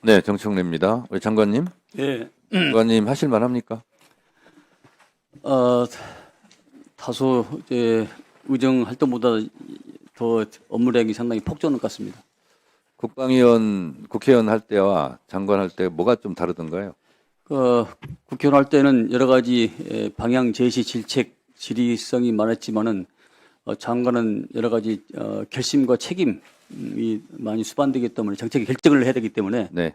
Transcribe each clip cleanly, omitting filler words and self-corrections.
네, 정청래입니다. 우리 장관님, 예, 장관님 하실 만합니까? 다소 이제 의정 활동보다 더 업무량이 상당히 폭주하는 것 같습니다. 국회의원 할 때와 장관 할 때 뭐가 좀 다르던가요? 국회의원 할 때는 여러 가지 방향 제시, 질책, 질의성이 많았지만은 장관은 여러 가지 결심과 책임이 많이 수반되기 때문에 정책의 결정을 해야 되기 때문에 네,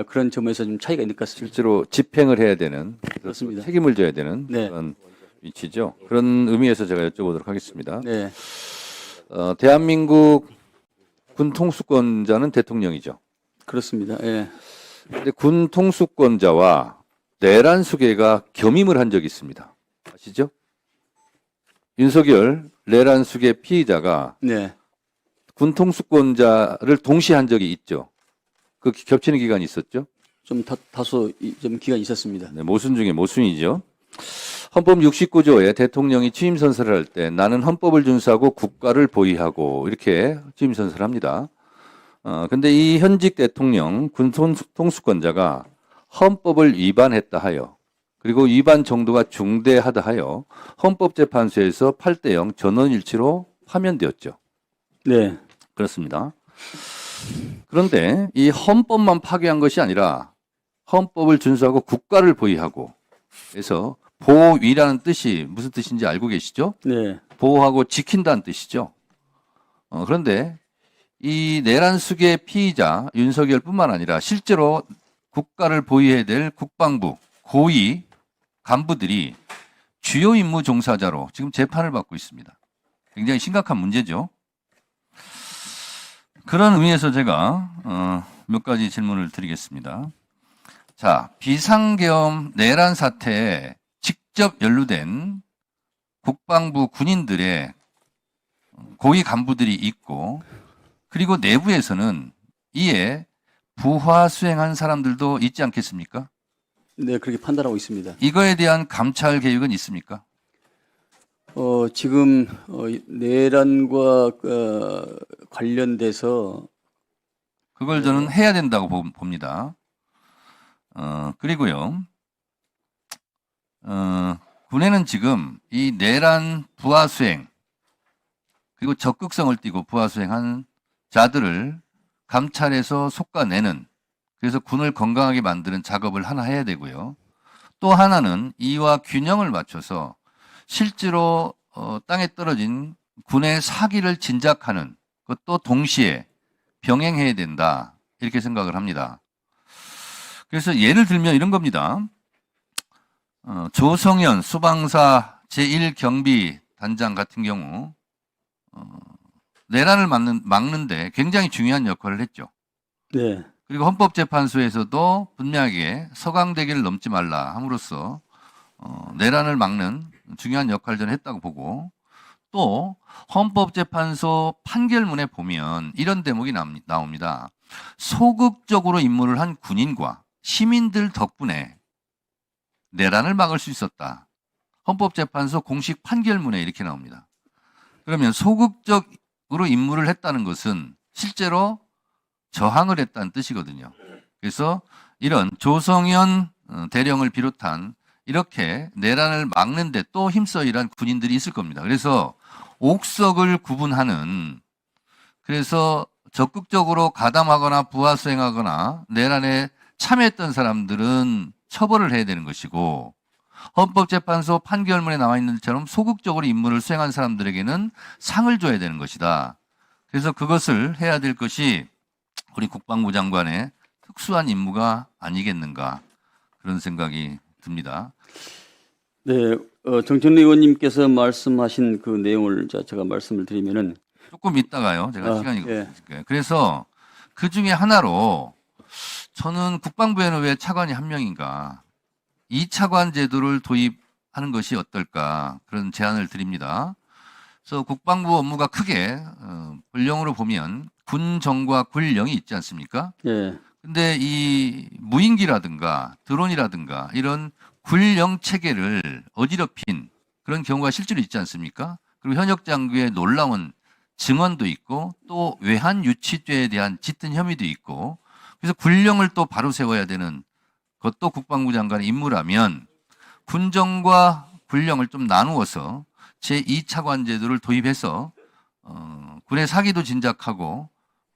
그런 점에서 좀 차이가 있는 것 같습니다. 실제로 집행을 해야 되는, 그렇습니다. 책임을 져야 되는 네. 그런 위치죠. 그런 의미에서 제가 여쭤보도록 하겠습니다. 네, 대한민국 군 통수권자는 대통령이죠. 그렇습니다. 예, 근데 군 통수권자와 내란 수계가 겸임을 한 적이 있습니다. 아시죠? 윤석열 내란 수계 피의자가 네, 군 통수권자를 동시에 한 적이 있죠. 그 겹치는 기간이 있었죠. 좀 다소 좀 기간이 있었습니다. 네, 모순 중에 모순이죠. 헌법 69조에 대통령이 취임 선서를 할 때 나는 헌법을 준수하고 국가를 보위하고 이렇게 취임 선서를 합니다. 근데 이 현직 대통령 군 통수권자가 헌법을 위반했다 하여 그리고 위반 정도가 중대하다 하여 헌법재판소에서 8대0 전원일치로 파면되었죠. 네, 그렇습니다. 그런데 이 헌법만 파괴한 것이 아니라 헌법을 준수하고 국가를 보위하고 그래서 보위라는 뜻이 무슨 뜻인지 알고 계시죠? 네, 보호하고 지킨다는 뜻이죠. 그런데 이 내란 수계 피의자 윤석열뿐만 아니라 실제로 국가를 보위해야 될 국방부 고위 간부들이 주요 임무 종사자로 지금 재판을 받고 있습니다. 굉장히 심각한 문제죠. 그런 의미에서 제가 몇 가지 질문을 드리겠습니다. 자, 비상계엄 내란 사태에 직접 연루된 국방부 군인들의 고위 간부들이 있고 그리고 내부에서는 이에 부하 수행한 사람들도 있지 않겠습니까? 네, 그렇게 판단하고 있습니다. 이거에 대한 감찰 계획은 있습니까? 지금 내란과 관련돼서 그걸 저는 해야 된다고 봅니다. 그리고요, 군에는 지금 이 내란 부하 수행, 그리고 적극성을 띠고 부하 수행한 자들을 감찰해서 솎아내는, 그래서 군을 건강하게 만드는 작업을 하나 해야 되고요. 또 하나는 이와 균형을 맞춰서 실제로 땅에 떨어진 군의 사기를 진작하는 것도 동시에 병행해야 된다. 이렇게 생각을 합니다. 그래서 예를 들면 이런 겁니다. 조성현 수방사 제1경비단장 같은 경우 내란을 막는데 굉장히 중요한 역할을 했죠. 네, 그리고 헌법재판소에서도 분명하게 서강대기를 넘지 말라 함으로써 내란을 막는 중요한 역할을 저는 했다고 보고 또 헌법재판소 판결문에 보면 이런 대목이 나옵니다. 소극적으로 임무를 한 군인과 시민들 덕분에 내란을 막을 수 있었다. 헌법재판소 공식 판결문에 이렇게 나옵니다. 그러면 소극적으로 임무를 했다는 것은 실제로 저항을 했다는 뜻이거든요. 그래서 이런 조성현 대령을 비롯한 이렇게 내란을 막는데 또 힘써 일한 군인들이 있을 겁니다. 그래서 옥석을 구분하는 그래서 적극적으로 가담하거나 부하 수행하거나 내란에 참여했던 사람들은 처벌을 해야 되는 것이고 헌법재판소 판결문에 나와 있는 것처럼 소극적으로 임무를 수행한 사람들에게는 상을 줘야 되는 것이다. 그래서 그것을 해야 될 것이 우리 국방부 장관의 특수한 임무가 아니겠는가 그런 생각이 듭니다. 네, 정천래 의원님께서 말씀하신 그 내용을 제가 말씀을 드리면은 조금 있다가요. 제가 시간이 예. 없으니까요. 그래서 그 중에 하나로 저는 국방부에는 왜 차관이 한 명인가 2차관 제도를 도입하는 것이 어떨까 그런 제안을 드립니다. 그래서 국방부 업무가 크게 분령으로 보면 군정과 군령이 있지 않습니까? 예, 근데 이 무인기라든가 드론이라든가 이런 군령 체계를 어지럽힌 그런 경우가 실제로 있지 않습니까? 그리고 현역 장교의 놀라운 증언도 있고 또 외환 유치죄에 대한 짙은 혐의도 있고 그래서 군령을 또 바로 세워야 되는 것도 국방부 장관의 임무라면 군정과 군령을 좀 나누어서 제2차관 제도를 도입해서 군의 사기도 진작하고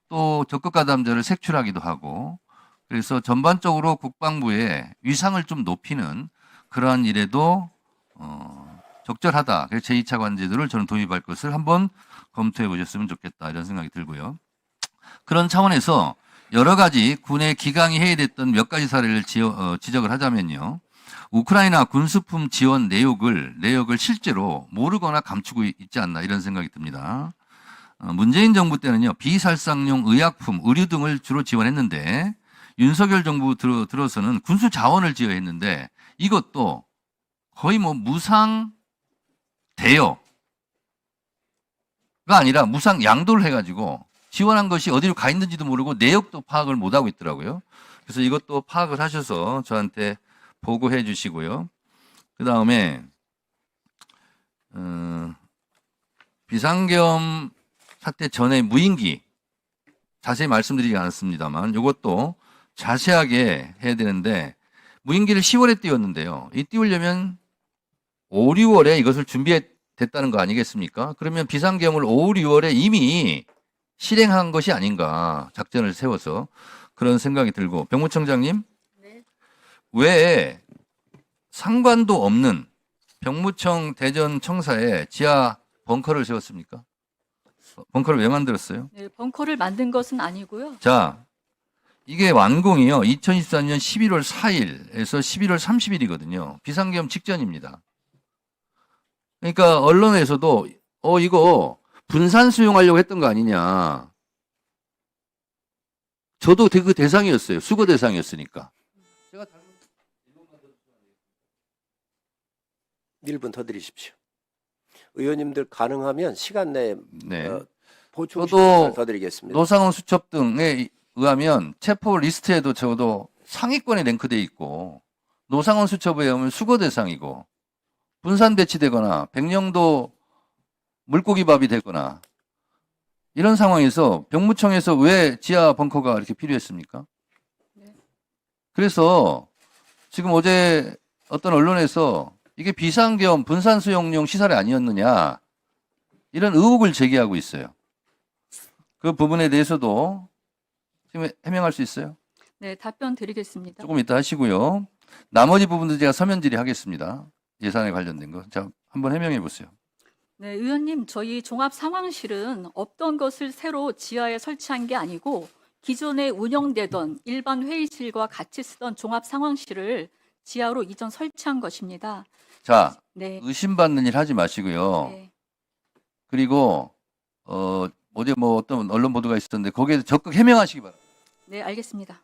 또 적극가담자를 색출하기도 하고 그래서 전반적으로 국방부의 위상을 좀 높이는 그러한 일에도 적절하다. 그래서 제2차관 제도를 저는 도입할 것을 한번 검토해 보셨으면 좋겠다 이런 생각이 들고요. 그런 차원에서 여러 가지 군의 기강이 해이됐던 몇 가지 사례를 지적을 하자면요. 우크라이나 군수품 지원 내역을 실제로 모르거나 감추고 있지 않나 이런 생각이 듭니다. 문재인 정부 때는요. 비살상용 의약품, 의류 등을 주로 지원했는데 윤석열 정부 들어서는 군수 자원을 지원했는데 이것도 거의 뭐 무상 대여가 아니라 무상 양도를 해가지고 지원한 것이 어디로 가 있는지도 모르고 내역도 파악을 못하고 있더라고요. 그래서 이것도 파악을 하셔서 저한테 보고해 주시고요. 그 다음에 비상계엄 사태 전에 무인기 자세히 말씀드리지 않았습니다만 이것도 자세하게 해야 되는데 무인기를 10월에 띄웠는데요. 이 띄우려면 5, 6월에 이것을 준비됐다는 거 아니겠습니까? 그러면 비상계엄을 5, 6월에 이미 실행한 것이 아닌가 작전을 세워서 그런 생각이 들고 병무청장님 네. 왜 상관도 없는 병무청 대전 청사에 지하 벙커를 세웠습니까? 벙커를 왜 만들었어요? 네, 벙커를 만든 것은 아니고요. 자, 이게 완공이요. 2024년 11월 4일에서 11월 30일이거든요. 비상계엄 직전입니다. 그러니까 언론에서도 이거 분산 수용하려고 했던 거 아니냐. 저도 그 대상이었어요. 수거 대상이었으니까. 제가 1분 더 드리십시오. 의원님들 가능하면 시간 내에 네. 보충 저도 시간을 더 드리겠습니다. 노상원 수첩 등에 의하면 체포 리스트에도 적어도 상위권에 랭크돼 있고 노상원 수첩에 의하면 수거 대상이고 분산 배치되거나 백령도 물고기밥이 되거나 이런 상황에서 병무청에서 왜 지하 벙커가 이렇게 필요했습니까? 네. 그래서 지금 어제 어떤 언론에서 이게 비상계엄 분산 수용용 시설이 아니었느냐 이런 의혹을 제기하고 있어요. 그 부분에 대해서도 지금 해명할 수 있어요? 네, 답변 드리겠습니다. 조금 이따 하시고요. 나머지 부분도 제가 서면 질의하겠습니다. 예산에 관련된 거. 자, 한번 해명해 보세요. 네, 의원님, 저희 종합 상황실은 없던 것을 새로 지하에 설치한 게 아니고 기존에 운영되던 일반 회의실과 같이 쓰던 종합 상황실을 지하로 이전 설치한 것입니다. 자, 네. 의심받는 일 하지 마시고요. 네. 그리고 어제 뭐 어떤 언론 보도가 있었는데 거기에 적극 해명하시기 바랍니다. 네, 알겠습니다.